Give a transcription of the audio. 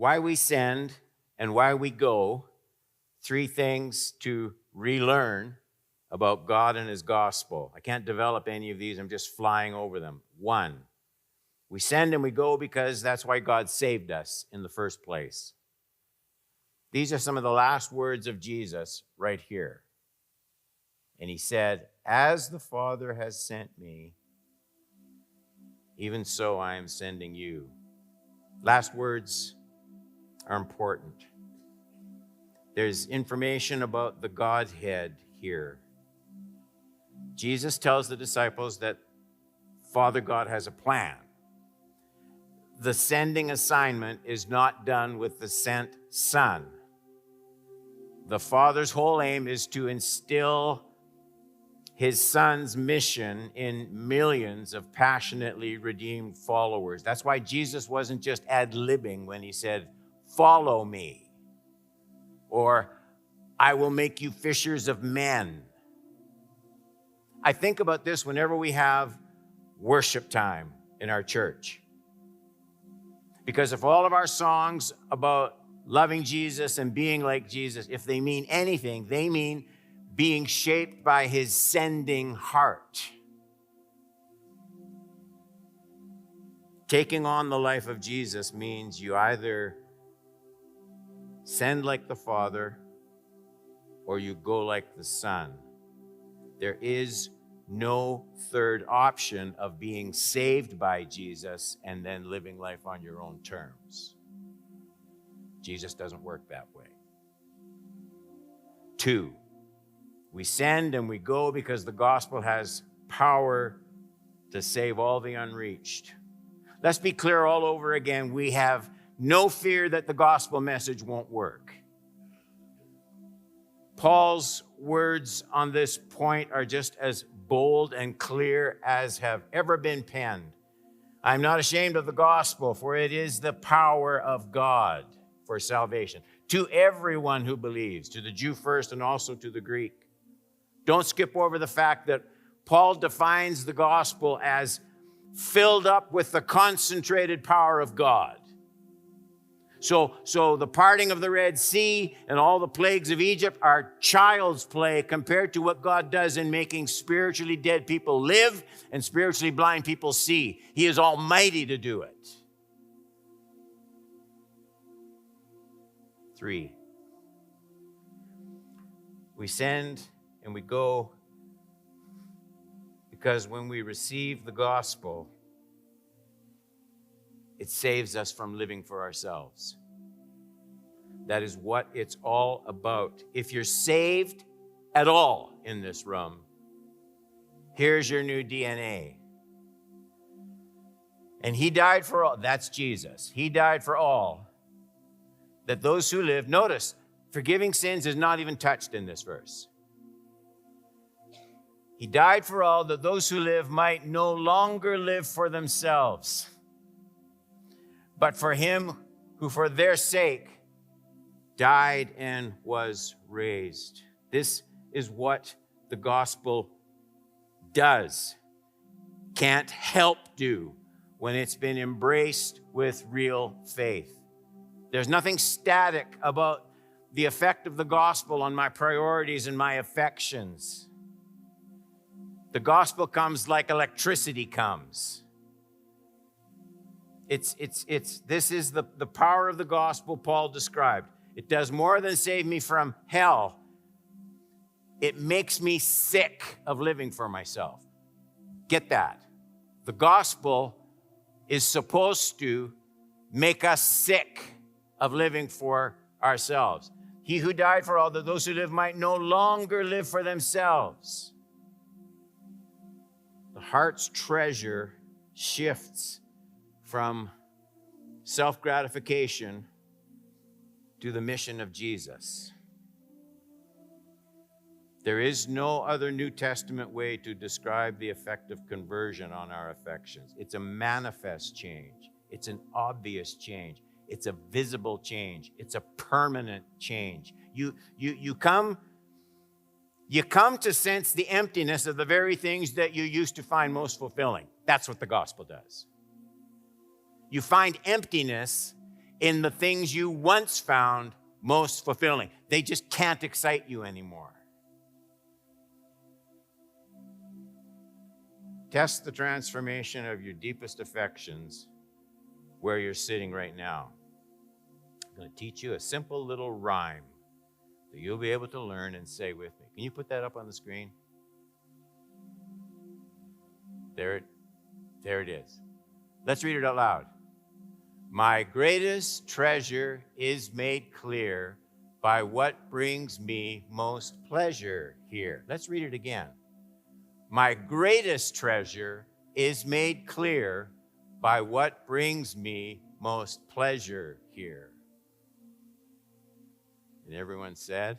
why we send and why we go, 3 things to relearn about God and his gospel. I can't develop any of these. I'm just flying over them. 1, we send and we go because that's why God saved us in the first place. These are some of the last words of Jesus right here. And he said, as the Father has sent me, even so I am sending you. Last words are important. There's information about the Godhead here. Jesus tells the disciples that Father God has a plan. The sending assignment is not done with the sent Son. The Father's whole aim is to instill his Son's mission in millions of passionately redeemed followers. That's why Jesus wasn't just ad-libbing when he said, follow me, or I will make you fishers of men. I think about this whenever we have worship time in our church. Because if all of our songs about loving Jesus and being like Jesus, if they mean anything, they mean being shaped by his sending heart. Taking on the life of Jesus means you either send like the Father or you go like the Son. There is no third option of being saved by Jesus and then living life on your own terms. Jesus doesn't work that way. 2, we send and we go because the gospel has power to save all the unreached. Let's be clear all over again. We have no fear that the gospel message won't work. Paul's words on this point are just as bold and clear as have ever been penned. I'm not ashamed of the gospel, for it is the power of God for salvation to everyone who believes, to the Jew first and also to the Greek. Don't skip over the fact that Paul defines the gospel as filled up with the concentrated power of God. So the parting of the Red Sea and all the plagues of Egypt are child's play compared to what God does in making spiritually dead people live and spiritually blind people see. He is almighty to do it. 3, we send and we go because when we receive the gospel, it saves us from living for ourselves. That is what it's all about. If you're saved at all in this room, here's your new DNA. And he died for all. That's Jesus. He died for all. That those who live, notice, forgiving sins is not even touched in this verse. He died for all, that those who live might no longer live for themselves, but for him who for their sake died and was raised. This is what the gospel does, can't help do when it's been embraced with real faith. There's nothing static about the effect of the gospel on my priorities and my affections. The gospel comes like electricity comes. This is the power of the gospel Paul described. It does more than save me from hell. It makes me sick of living for myself. Get that? The gospel is supposed to make us sick of living for ourselves. He who died for all, that those who live might no longer live for themselves. The heart's treasure shifts from self-gratification to the mission of Jesus. There is no other New Testament way to describe the effect of conversion on our affections. It's a manifest change. It's an obvious change. It's a visible change. It's a permanent change. You come to sense the emptiness of the very things that you used to find most fulfilling. That's what the gospel does. You find emptiness in the things you once found most fulfilling. They just can't excite you anymore. Test the transformation of your deepest affections where you're sitting right now. I'm going to teach you a simple little rhyme that you'll be able to learn and say with me. Can you put that up on the screen? There it is. Let's read it out loud. My greatest treasure is made clear by what brings me most pleasure here. Let's read it again. My greatest treasure is made clear by what brings me most pleasure here. And everyone said,